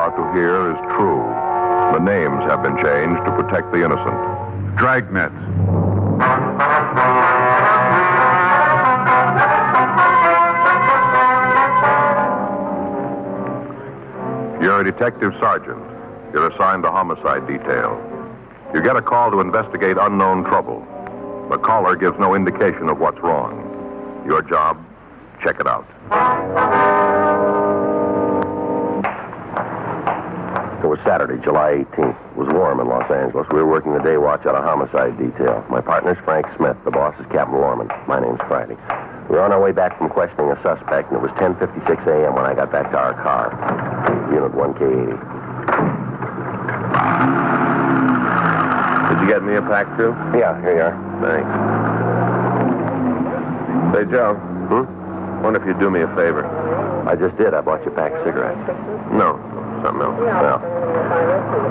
about to hear is true. The names have been changed to protect the innocent. Dragnets. You're a detective sergeant. You're assigned to homicide detail. You get a call to investigate unknown trouble. The caller gives no indication of what's wrong. Your job, check it out. It was Saturday, July 18th. It was warm in Los Angeles. We were working the day watch out of homicide detail. My partner's Frank Smith. The boss is Captain Lorman. My name's Friday. We were on our way back from questioning a suspect, and it was 10:56 a.m. when I got back to our car. Unit 1K80. Did you get me a pack, too? Yeah, here you are. Thanks. Say, Joe. Wonder if you'd do me a favor. I just did. I bought you a pack of cigarettes. No, something else. Well,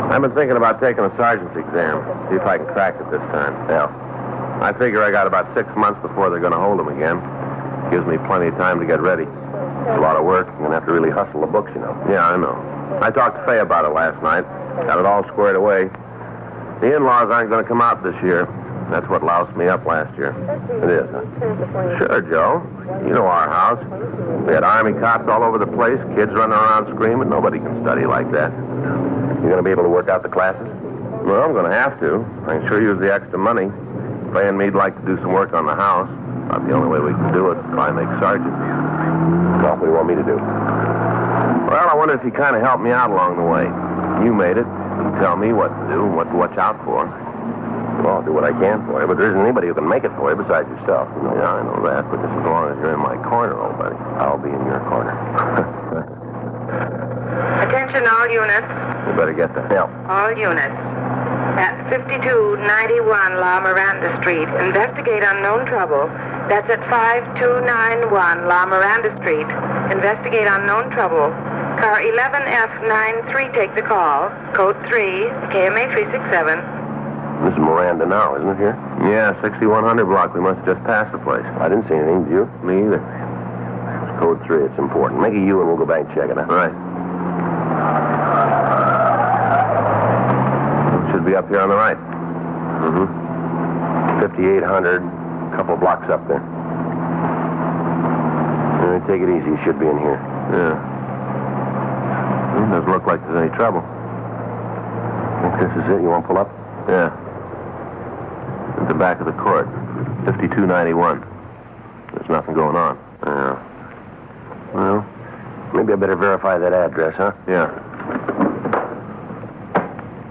I've been thinking about taking a sergeant's exam. See if I can crack it this time. yeah. I figure I got about 6 months before they're going to hold him again. Gives me plenty of time to get ready. It's a lot of work. You're going to have to really hustle the books, you know. Yeah, I know. I talked to Faye about it last night. Got it all squared away. The in-laws aren't going to come out this year. That's what loused me up last year. It is, huh? Sure, Joe. You know our house. We had Army cops all over the place, kids running around screaming. Nobody can study like that. You going to be able to work out the classes? Well, I'm going to have to. I can sure use the extra money. Faye and me'd like to do some work on the house. About the only way we can do it is try and make sergeant. Well, what do you want me to do? Well, I wonder if you kind of help me out along the way. You made it. You tell me what to do and what to watch out for. Well, I'll do what I can for you, but there isn't anybody who can make it for you besides yourself. You know? Yeah, I know that, but just as long as you're in my corner, old buddy. I'll be in your corner. Attention all units. We better get that. Yeah. All units. At 5291 La Miranda Street, investigate unknown trouble. That's at 5291 La Miranda Street. Investigate unknown trouble. Car 11F93, take the call. Code 3, KMA 367. This is Miranda now, isn't it here? Yeah, 6100 block. We must just pass the place. I didn't see anything, did you? Me either. Code 3, it's important. Make a U and we'll go back and check it out. All right. Should be up here on the right. 5800, couple blocks up there. All right, take it easy. You should be in here. Yeah. Doesn't look like there's any trouble. Think this is it? You want to pull up? Yeah. At the back of the court. 5291. There's nothing going on. Yeah. Well, maybe I better verify that address, huh? Yeah.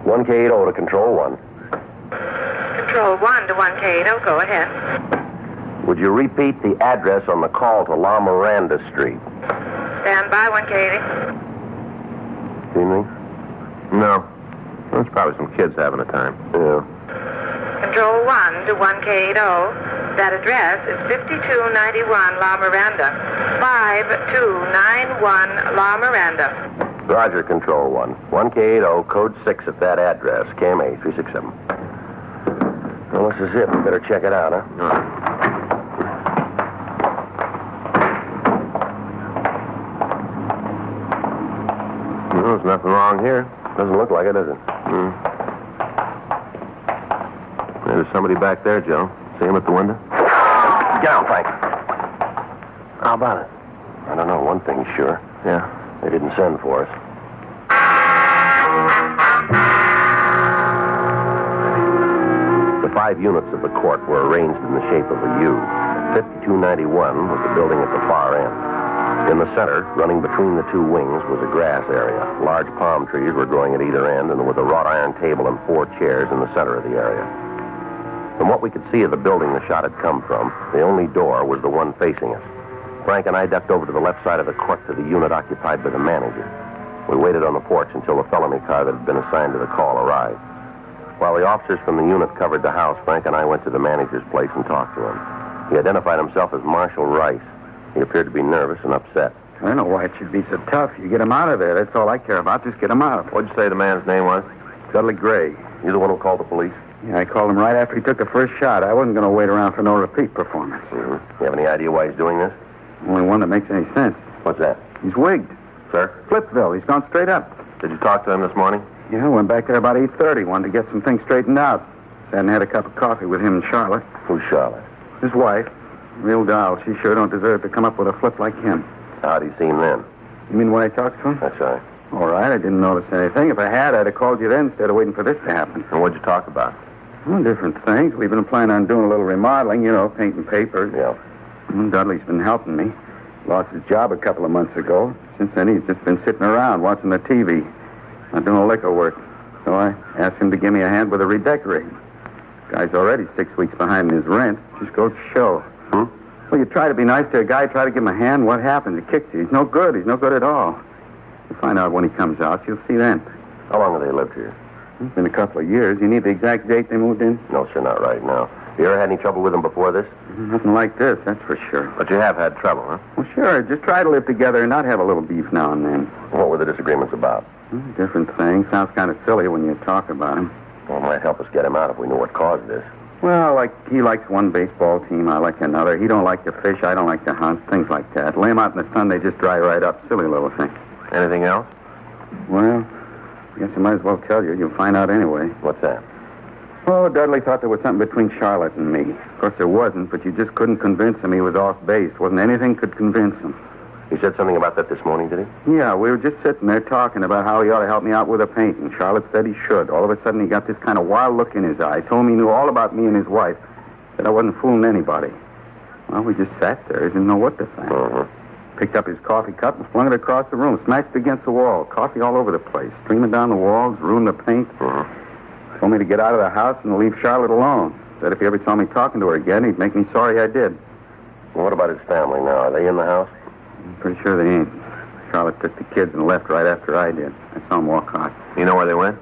1K80 to Control 1. Control 1 to 1K80, go ahead. Would you repeat the address on the call to La Miranda Street? Stand by 1K80. See anything? No. There's probably some kids having a time. Yeah. Control 1 to 1K80. That address is 5291 La Miranda. 5291 La Miranda. Roger, Control 1. 1K80, code 6 at that address. KMA 367. Well, this is it. We better check it out, huh? Well, there's nothing wrong here. Doesn't look like it, does it? There's somebody back there, Joe. See him at the window? Get down, Frank. How about it? I don't know. One thing's sure. Yeah. They didn't send for us. The 5 units of the court were arranged in the shape of a U. 5291 was the building at the far end. In the center, running between the 2 wings, was a grass area. Large palm trees were growing at either end, and there was a wrought iron table and 4 chairs in the center of the area. From what we could see of the building the shot had come from, the only door was the one facing us. Frank and I ducked over to the left side of the court to the unit occupied by the manager. We waited on the porch until the felony car that had been assigned to the call arrived. While the officers from the unit covered the house, Frank and I went to the manager's place and talked to him. He identified himself as Marshal Rice. He appeared to be nervous and upset. I don't know why it should be so tough. You get him out of there. That's all I care about. Just get him out. What'd you say the man's name was? Dudley Gray. You the one who called the police? Yeah, I called him right after he took the first shot. I wasn't going to wait around for no repeat performance. You have any idea why he's doing this? Only one that makes any sense. What's that? He's wigged. Sir? Flipville. He's gone straight up. Did you talk to him this morning? Yeah, went back there about 8:30. Wanted to get some things straightened out. Sat and had a cup of coffee with him and Charlotte. Who's Charlotte? His wife. Real doll. She sure don't deserve to come up with a flip like him. How'd he seem then? You mean when I talked to him? That's right. All right, I didn't notice anything. If I had, I'd have called you then instead of waiting for this to happen. And what'd you talk about? Well, different things. We've been planning on doing a little remodeling, painting papers. Yeah. Dudley's been helping me. Lost his job a couple of months ago. Since then, he's just been sitting around watching the TV. Not doing liquor work. So I asked him to give me a hand with the redecorating. Guy's already 6 weeks behind in his rent. Just goes to show. Well, you try to be nice to a guy, try to give him a hand, what happens? He kicks you. He's no good. He's no good at all. You'll find out when he comes out. You'll see then. How long have they lived here? It's been a couple of years. You need the exact date they moved in? No, sir, not right now. You ever had any trouble with them before this? Nothing like this, that's for sure. But you have had trouble, huh? Well, sure. Just try to live together and not have a little beef now and then. What were the disagreements about? Different things. Sounds kind of silly when you talk about him. Well, it might help us get him out if we knew what caused this. Well, like he likes one baseball team, I like another. He don't like to fish, I don't like to hunt, things like that. Lay him out in the sun, they just dry right up. Silly little thing. Anything else? Well, I guess I might as well tell you. You'll find out anyway. What's that? Oh, Dudley thought there was something between Charlotte and me. Of course, there wasn't, but you just couldn't convince him he was off base. Wasn't anything could convince him. He said something about that this morning, did he? Yeah, we were just sitting there talking about how he ought to help me out with the painting. Charlotte said he should. All of a sudden, he got this kind of wild look in his eye. Told me he knew all about me and his wife. Said I wasn't fooling anybody. Well, we just sat there. Didn't know what to think. Picked up his coffee cup and flung it across the room. Smashed it against the wall. Coffee all over the place. Streaming down the walls. Ruined the paint. Told me to get out of the house and leave Charlotte alone. Said if he ever saw me talking to her again, he'd make me sorry I did. Well, what about his family now? Are they in the house? I'm pretty sure they ain't. Charlotte took the kids and left right after I did. I saw them walk out. You know where they went?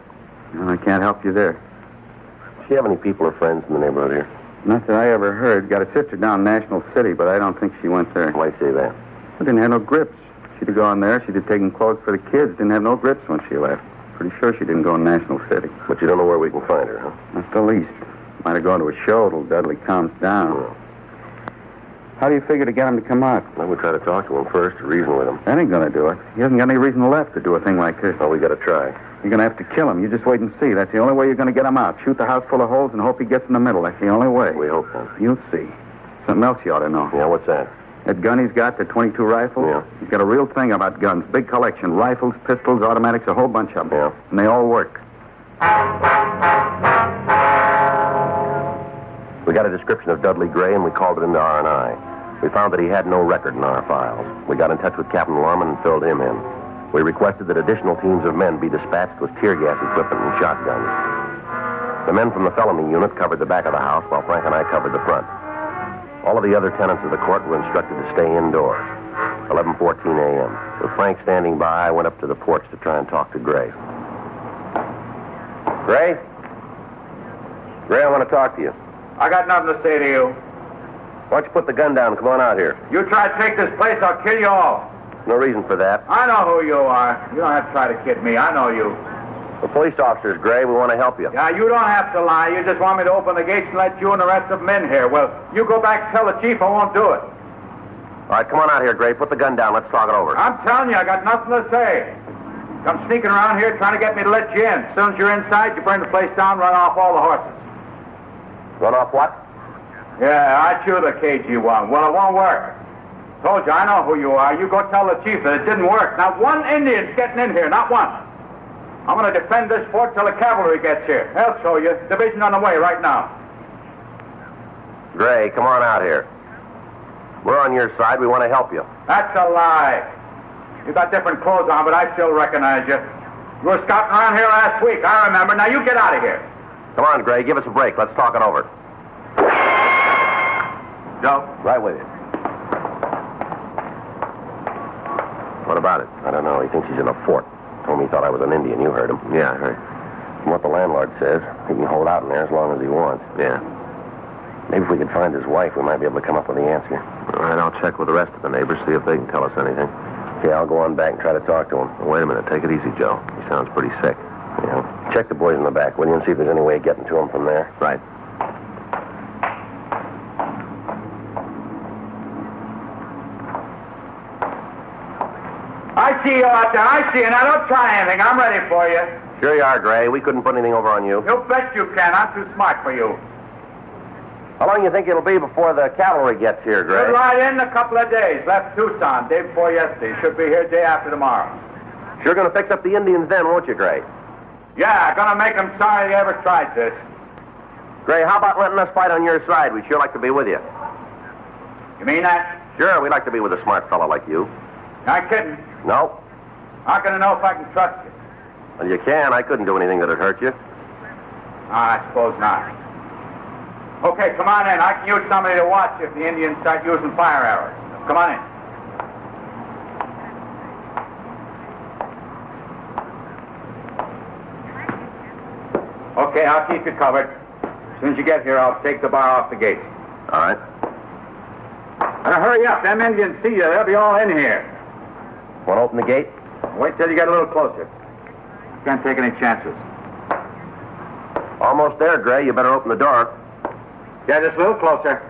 Well, I can't help you there. Does she have any people or friends in the neighborhood here? Not that I ever heard. Got a sister down in National City, but I don't think she went there. Why say that? I didn't have no grips. She'd have gone there. She'd have taken clothes for the kids. Didn't have no grips when she left. Pretty sure she didn't go in National City. But you don't know where we can find her, huh? Not the least. Might have gone to a show till Dudley calms down. How do you figure to get him to come out? I would try to talk to him first, to reason with him. That ain't gonna do it. He hasn't got any reason left to do a thing like this. Well, we gotta try. You're gonna have to kill him. You just wait and see. That's the only way you're gonna get him out. Shoot the house full of holes and hope he gets in the middle. That's the only way. We hope so. You'll see. Something else you ought to know. Yeah, what's that? That gun he's got, the .22 rifle? Yeah. He's got a real thing about guns. Big collection. Rifles, pistols, automatics, a whole bunch of them. Yeah. And they all work. We got a description of Dudley Gray, and we called it into R&I. We found that he had no record in our files. We got in touch with Captain Lorman and filled him in. We requested that additional teams of men be dispatched with tear gas equipment and shotguns. The men from the felony unit covered the back of the house, while Frank and I covered the front. All of the other tenants of the court were instructed to stay indoors. 11:14 a.m. With Frank standing by, I went up to the porch to try and talk to Gray. Gray? Gray, I want to talk to you. I got nothing to say to you. Why don't you put the gun down and come on out here? You try to take this place, I'll kill you all. No reason for that. I know who you are. You don't have to try to kid me. I know you. We're police officers, Gray. We want to help you. Yeah, you don't have to lie. You just want me to open the gates and let you and the rest of them in here. Well, you go back and tell the chief I won't do it. All right, come on out here, Gray. Put the gun down. Let's talk it over. I'm telling you, I got nothing to say. Come sneaking around here trying to get me to let you in. As soon as you're inside, you burn the place down, run off all the horses. Run off what? Yeah, aren't you the KG one? Well, it won't work. Told you, I know who you are. You go tell the chief that it didn't work. Not one Indian's getting in here, not one. I'm going to defend this fort till the cavalry gets here. I'll show you. Division on the way right now. Gray, come on out here. We're on your side. We want to help you. That's a lie. You got different clothes on, but I still recognize you. You were scouting around here last week. I remember. Now you get out of here. Come on, Gray. Give us a break. Let's talk it over. Joe? Right with you. What about it? I don't know. He thinks he's in a fort. Told me he thought I was an Indian. You heard him. Yeah, I heard. From what the landlord says, he can hold out in there as long as he wants. Yeah. Maybe if we could find his wife, we might be able to come up with the answer. All right, I'll check with the rest of the neighbors, see if they can tell us anything. Okay, I'll go on back and try to talk to him. Wait a minute. Take it easy, Joe. He sounds pretty sick. Yeah. Check the boys in the back, will you, and see if there's any way of getting to him from there. Right. I see you out there. I see you. Now, don't try anything. I'm ready for you. Sure you are, Gray. We couldn't put anything over on you. You bet you can. I'm too smart for you. How long do you think it'll be before the cavalry gets here, Gray? We'll ride in a couple of days. Left Tucson day before yesterday. Should be here day after tomorrow. Sure gonna fix up the Indians then, won't you, Gray? Yeah, gonna make them sorry they ever tried this. Gray, how about letting us fight on your side? We'd sure like to be with you. You mean that? Sure, we'd like to be with a smart fellow like you. Not kidding. No? How can I know if I can trust you? Well, you can. I couldn't do anything that'd hurt you. I suppose not. Okay, come on in. I can use somebody to watch if the Indians start using fire arrows. Come on in. Okay, I'll keep you covered. As soon as you get here, I'll take the bar off the gate. All right. Now hurry up. Them Indians see you. They'll be all in here. Want to open the gate? Wait till you get a little closer. Can't take any chances. Almost there, Gray. You better open the door. Yeah, just a little closer.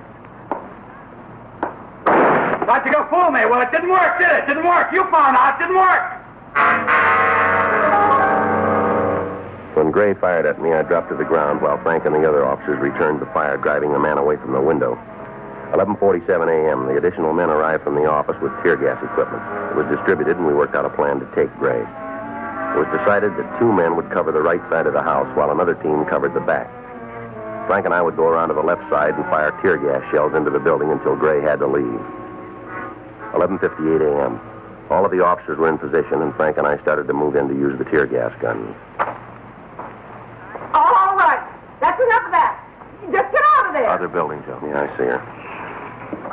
Thought you could fool me. Well, it didn't work, did it? Didn't work. You found out. It didn't work. When Gray fired at me, I dropped to the ground while Frank and the other officers returned the fire, driving the man away from the window. 11:47 a.m., the additional men arrived from the office with tear gas equipment. It was distributed, and we worked out a plan to take Gray. It was decided that 2 men would cover the right side of the house while another team covered the back. Frank and I would go around to the left side and fire tear gas shells into the building until Gray had to leave. 11:58 a.m. All of the officers were in position, and Frank and I started to move in to use the tear gas guns. All right. That's enough of that. Just get out of there. Other building, Joe. Yeah, I see her.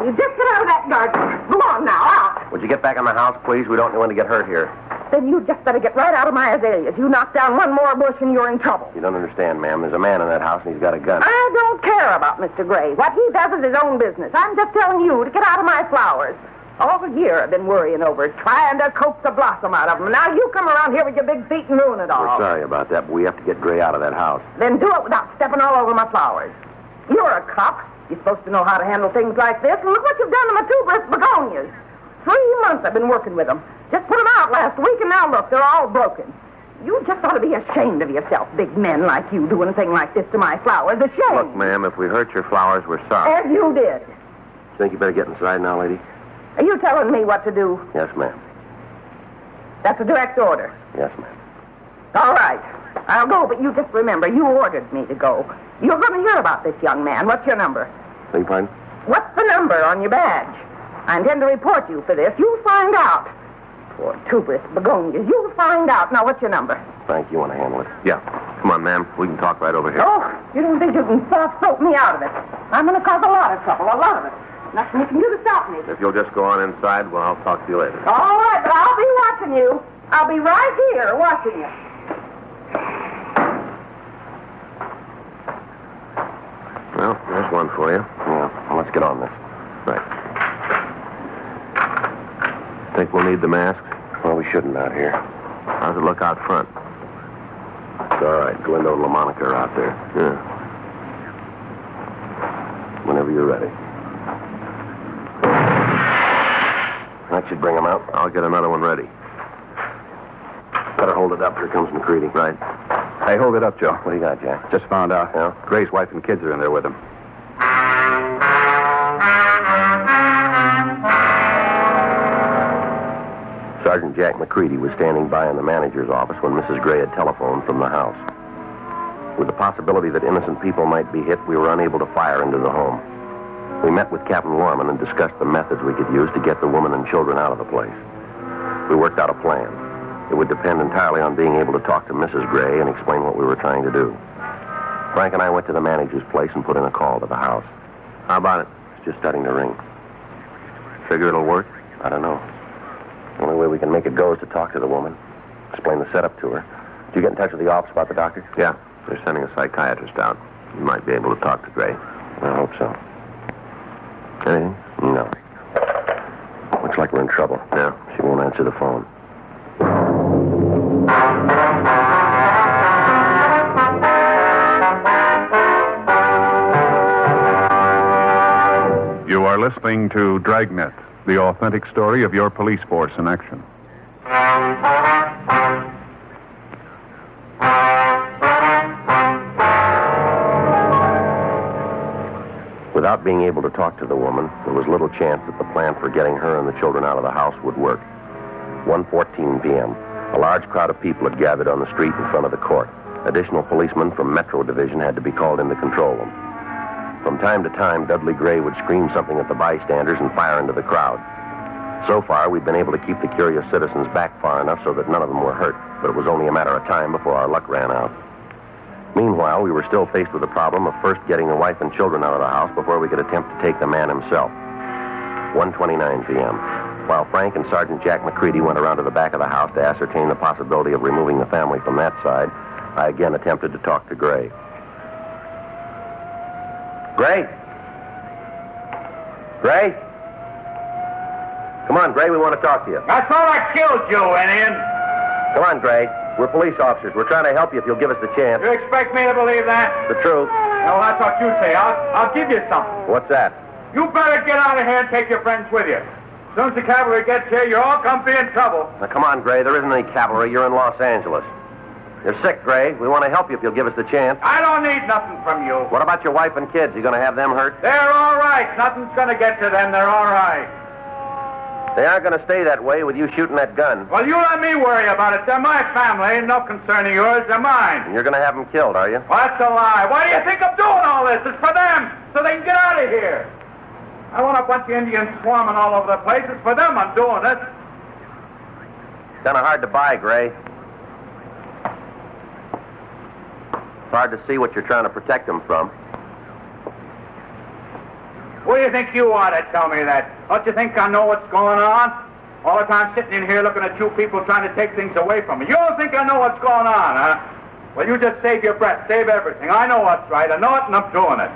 You just get out of that garden. Go on now, out. Would you get back in the house, please? We don't want to get hurt here. Then you just better get right out of my azaleas. You knock down one more bush and you're in trouble. You don't understand, ma'am. There's a man in that house, and he's got a gun. I don't care about Mr. Gray. What he does is his own business. I'm just telling you to get out of my flowers. All the year I've been worrying over it, trying to coax the blossom out of them. Now you come around here with your big feet and ruin it all. We're sorry about that, but we have to get Gray out of that house. Then do it without stepping all over my flowers. You're a cop. You're supposed to know how to handle things like this. And look what you've done to my tuberous begonias. 3 months I've been working with them. Just put them out last week, and now look, they're all broken. You just ought to be ashamed of yourself, big men like you doing a thing like this to my flowers. Ashamed. Look, ma'am, if we hurt your flowers, we're sorry. As you did. Think you better get inside now, lady? Are you telling me what to do? Yes, ma'am. That's a direct order. Yes, ma'am. All right. I'll go, but you just remember, you ordered me to go. You're going to hear about this young man. What's your number? Beg your pardon? What's the number on your badge? I intend to report you for this. You'll find out. Poor tuberous begonias. You'll find out. Now, what's your number? Frank, you want to handle it? Yeah. Come on, ma'am. We can talk right over here. Oh, you don't think you can soft-soap me out of it? I'm going to cause a lot of trouble, a lot of it. Nothing you can do to stop me. If you'll just go on inside, well, I'll talk to you later. All right, but I'll be watching you. I'll be right here watching you. Well, there's one for you. Yeah, well, let's get on this. Right. Think we'll need the mask? Well, we shouldn't out here. How's it look out front? It's all right. Glendo and LaMonica are out there. Yeah. Whenever you're ready. That should bring them out. I'll get another one ready. Better hold it up. Here comes McCready. Right. Hey, hold it up, Joe. What do you got, Jack? Just found out. Yeah? Gray's wife and kids are in there with him. Sergeant Jack McCready was standing by in the manager's office when Mrs. Gray had telephoned from the house. With the possibility that innocent people might be hit, we were unable to fire into the home. We met with Captain Lorman and discussed the methods we could use to get the woman and children out of the place. We worked out a plan. It would depend entirely on being able to talk to Mrs. Gray and explain what we were trying to do. Frank and I went to the manager's place and put in a call to the house. How about it? It's just starting to ring. Figure it'll work? I don't know. The only way we can make it go is to talk to the woman, explain the setup to her. Did you get in touch with the office about the doctor? Yeah. They're sending a psychiatrist out. You might be able to talk to Gray. I hope so. Anything? No. Looks like we're in trouble. Yeah. She won't answer the phone. You are listening to Dragnet, the authentic story of your police force in action. Without being able to talk to the woman, there was little chance that the plan for getting her and the children out of the house would work. 1:14 p.m. A large crowd of people had gathered on the street in front of the court. Additional policemen from Metro Division had to be called in to control them. From time to time, Dudley Gray would scream something at the bystanders and fire into the crowd. So far, we'd been able to keep the curious citizens back far enough so that none of them were hurt, but it was only a matter of time before our luck ran out. Meanwhile, we were still faced with the problem of first getting the wife and children out of the house before we could attempt to take the man himself. 1:29 p.m. While Frank and Sergeant Jack McCready went around to the back of the house to ascertain the possibility of removing the family from that side, I again attempted to talk to Gray. Gray? Gray? Come on, Gray, we want to talk to you. I thought I killed you, Indian. Come on, Gray. We're police officers. We're trying to help you if you'll give us the chance. You expect me to believe that? The truth. Well, that's what you say. I'll give you something. What's that? You better get out of here and take your friends with you. As soon as the cavalry gets here, you're all going to be in trouble. Now, come on, Gray. There isn't any cavalry. You're in Los Angeles. You're sick, Gray. We want to help you if you'll give us the chance. I don't need nothing from you. What about your wife and kids? You going to have them hurt? They're all right. Nothing's going to get to them. They're all right. They aren't going to stay that way with you shooting that gun. Well, you let me worry about it. They're my family. No concern of yours. They're mine. And you're going to have them killed, are you? Well, that's a lie. Why do you think I'm doing all this? It's for them, so they can get out of here. I want a bunch of Indians swarming all over the place. It's for them I'm doing this. Kind of hard to buy, Gray. It's hard to see what you're trying to protect them from. Who do you think you are to tell me that? Don't you think I know what's going on? All the time sitting in here looking at you people trying to take things away from me. You don't think I know what's going on, huh? Well, you just save your breath, save everything. I know what's right. I know it, and I'm doing it.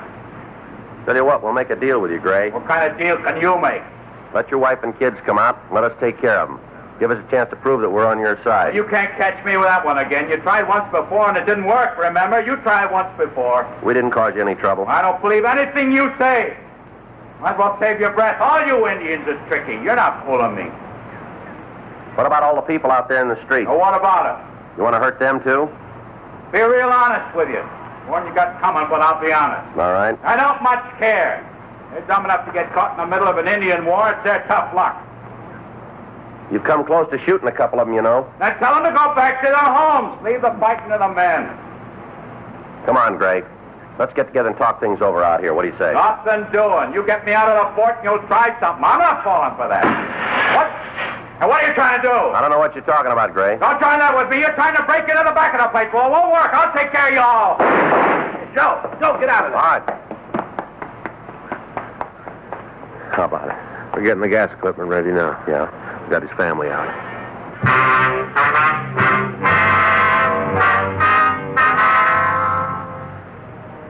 Tell you what, we'll make a deal with you, Gray. What kind of deal can you make? Let your wife and kids come out and let us take care of them. Give us a chance to prove that we're on your side. You can't catch me with that one again. You tried once before, and it didn't work, remember? You tried once before. We didn't cause you any trouble. I don't believe anything you say. Might as well save your breath. All you Indians is tricky. You're not fooling me. What about all the people out there in the street? Well, what about them? You want to hurt them, too? Be real honest with you. One you got coming, but I'll be honest. All right. I don't much care. They're dumb enough to get caught in the middle of an Indian war. It's their tough luck. You've come close to shooting a couple of them, you know. Now tell them to go back to their homes. Leave the fighting to the men. Come on, Gray. Let's get together and talk things over out here. What do you say? Nothing doing. You get me out of the fort and you'll try something. I'm not falling for that. What? And what are you trying to do? I don't know what you're talking about, Gray. Don't try that with me. You're trying to break into the back of the place. Well, it won't work. I'll take care of you all. Joe, get out of there. All right. How about it? We're getting the gas equipment ready now. Yeah. He's got his family out.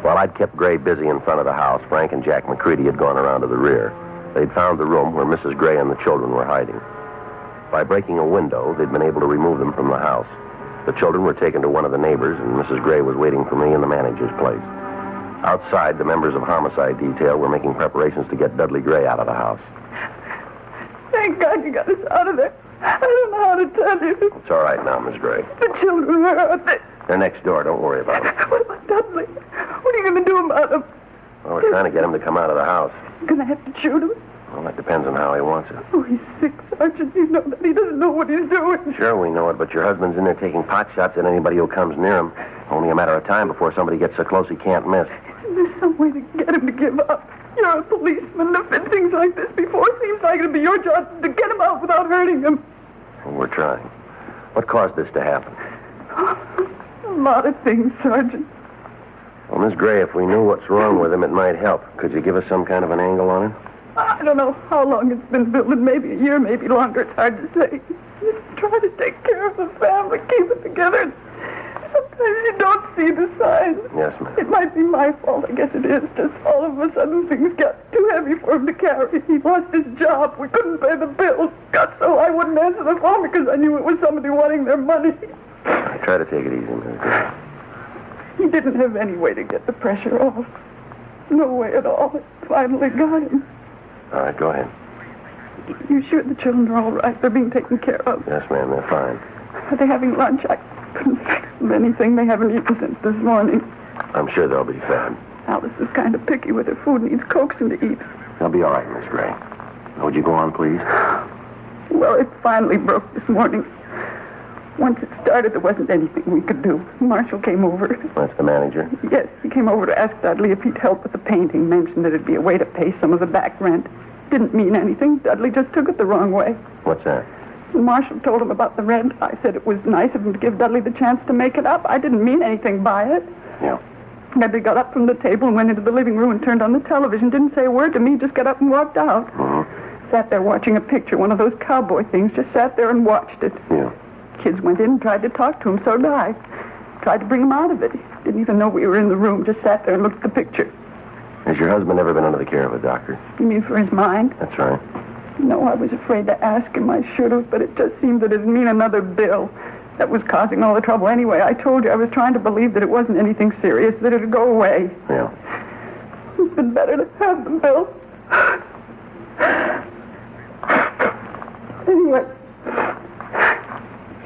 While I'd kept Gray busy in front of the house, Frank and Jack McCready had gone around to the rear. They'd found the room where Mrs. Gray and the children were hiding. By breaking a window, they'd been able to remove them from the house. The children were taken to one of the neighbors, and Mrs. Gray was waiting for me in the manager's place. Outside, the members of homicide detail were making preparations to get Dudley Gray out of the house. Thank God you got us out of there. I don't know how to tell you. It's all right now, Miss Gray. The children, where are they? They're next door. Don't worry about them. What about Dudley? What are you going to do about him? Well, we're trying to get him to come out of the house. You're going to have to shoot him? Well, that depends on how he wants it. Oh, he's sick, Sergeant. You know that. He doesn't know what he's doing. Sure, we know it, but your husband's in there taking pot shots at anybody who comes near him. Only a matter of time before somebody gets so close he can't miss. There's some way to get him to give up. You're a policeman. There've been things like this before. It seems like it'll be your job to get him out without hurting him. Well, we're trying. What caused this to happen? A lot of things, Sergeant. Well, Miss Gray, if we knew what's wrong with him, it might help. Could you give us some kind of an angle on it? I don't know how long it's been building. Maybe a year, maybe longer. It's hard to say. Just try to take care of the family, keep it together. Sometimes you don't see the signs. Yes, ma'am. It might be my fault. I guess it is. Just all of a sudden things got too heavy for him to carry. He lost his job. We couldn't pay the bills. Got so I wouldn't answer the phone because I knew it was somebody wanting their money. I try to take it easy, Miss Gray. He didn't have any way to get the pressure off. No way at all. It finally got him. All right, go ahead. You sure the children are all right? They're being taken care of. Yes, ma'am, they're fine. Are they having lunch? I couldn't fix them anything. They haven't eaten since this morning. I'm sure they'll be fed. Alice is kind of picky with her food, needs coaxing to eat. They'll be all right, Miss Gray. Now, would you go on, please? Well, it finally broke this morning. Once it started, there wasn't anything we could do. Marshall came over. That's the manager? Yes, he came over to ask Dudley if he'd help with the painting, mentioned that it'd be a way to pay some of the back rent. Didn't mean anything. Dudley just took it the wrong way. What's that? Marshall told him about the rent. I said it was nice of him to give Dudley the chance to make it up. I didn't mean anything by it. Yeah. Dudley got up from the table and went into the living room and turned on the television. Didn't say a word to me, just got up and walked out. Mm-hmm. Sat there watching a picture, one of those cowboy things. Just sat there and watched it. Yeah. Kids went in and tried to talk to him, so did I. Tried to bring him out of it. He didn't even know we were in the room, just sat there and looked at the picture. Has your husband ever been under the care of a doctor? You mean for his mind? That's right. No, I was afraid to ask him. I should have, but it just seemed that it'd mean another bill. That was causing all the trouble anyway. I told you I was trying to believe that it wasn't anything serious, that it'd go away. Yeah. It's been better to have the bill. Anyway,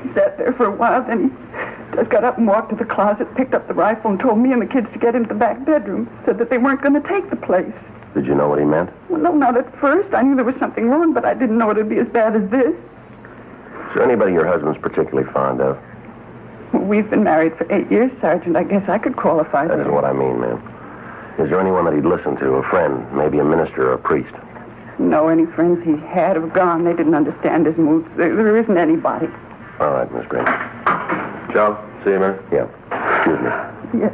he sat there for a while, then he just got up and walked to the closet, picked up the rifle, and told me and the kids to get into the back bedroom. Said that they weren't going to take the place. Did you know what he meant? Well, no, not at first. I knew there was something wrong, but I didn't know it'd be as bad as this. Is there anybody your husband's particularly fond of? Well, we've been married for 8 years, Sergeant. I guess I could qualify That that. isn't what I mean, ma'am. Is there anyone that he'd listen to, a friend, maybe a minister or a priest? No, any friends he had have gone. They didn't understand his moods. There isn't anybody. All right, Miss Gray. Joe, see you, man. Yeah. Excuse me. Yes.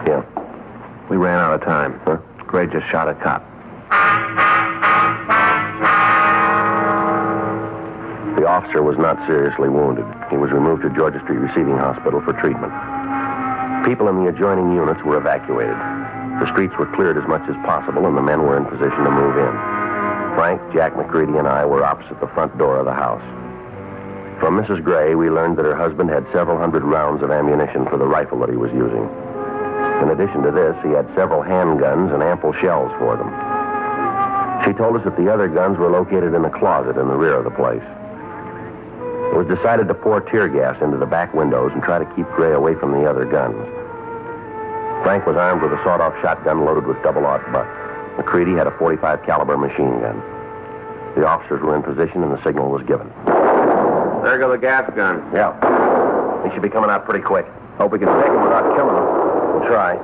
Yeah. We ran out of time. Huh? Gray just shot a cop. The officer was not seriously wounded. He was removed to Georgia Street Receiving Hospital for treatment. People in the adjoining units were evacuated. The streets were cleared as much as possible, and the men were in position to move in. Frank, Jack McCready, and I were opposite the front door of the house. From Mrs. Gray, we learned that her husband had several hundred rounds of ammunition for the rifle that he was using. In addition to this, he had several handguns and ample shells for them. She told us that the other guns were located in a closet in the rear of the place. It was decided to pour tear gas into the back windows and try to keep Gray away from the other guns. Frank was armed with a sawed-off shotgun loaded with double-aught butts. McCready had a .45 caliber machine gun. The officers were in position and the signal was given. There go the gas guns. Yeah. They should be coming out pretty quick. Hope we can take them without killing them. We'll try.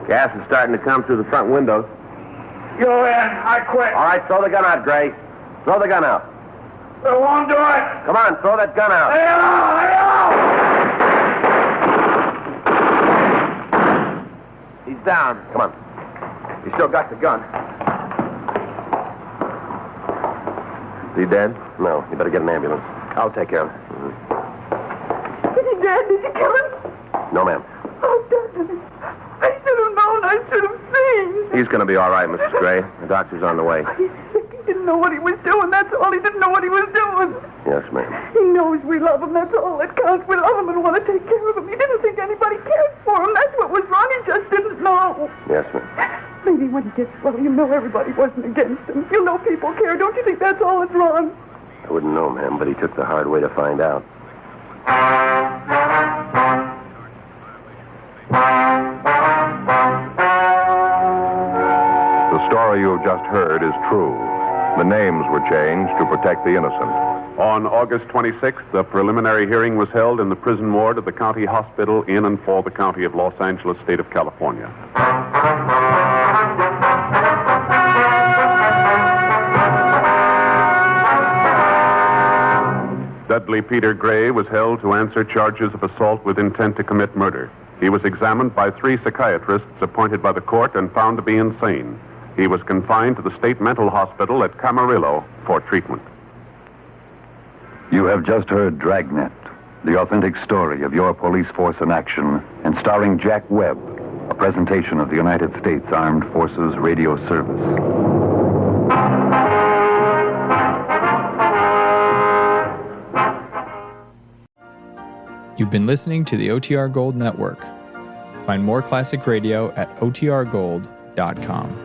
Gas is starting to come through the front windows. Go in. I quit. All right, throw the gun out, Gray. Throw the gun out. They won't do it. Come on, throw that gun out. Lay low. Lay low. He's down. Come on. You still got the gun. Is he dead? No, you better get an ambulance. I'll take care of it. Is he dead? Did you kill him? No, ma'am. Oh, Dudley. I should have known. I should have seen. He's going to be all right, Mrs. Gray. The doctor's on the way. He's sick. He didn't know what he was doing. That's all. He didn't know what he was doing. Yes, ma'am. He knows we love him. That's all that counts. We love him and want to take care of him. He didn't think anybody cared for him. That's what was wrong. He just didn't know. Yes, ma'am. Maybe when he gets well, you know everybody wasn't against him. You know people care. Don't you think that's all that's wrong? I wouldn't know, ma'am, but he took the hard way to find out. The story you have just heard is true. The names were changed to protect the innocent. On August 26th, the preliminary hearing was held in the prison ward of the county hospital in and for the county of Los Angeles, state of California. Dudley Peter Gray was held to answer charges of assault with intent to commit murder. He was examined by 3 psychiatrists appointed by the court and found to be insane. He was confined to the state mental hospital at Camarillo for treatment. You have just heard Dragnet, the authentic story of your police force in action, and starring Jack Webb, a presentation of the United States Armed Forces Radio Service. You've been listening to the OTR Gold Network. Find more classic radio at otrgold.com.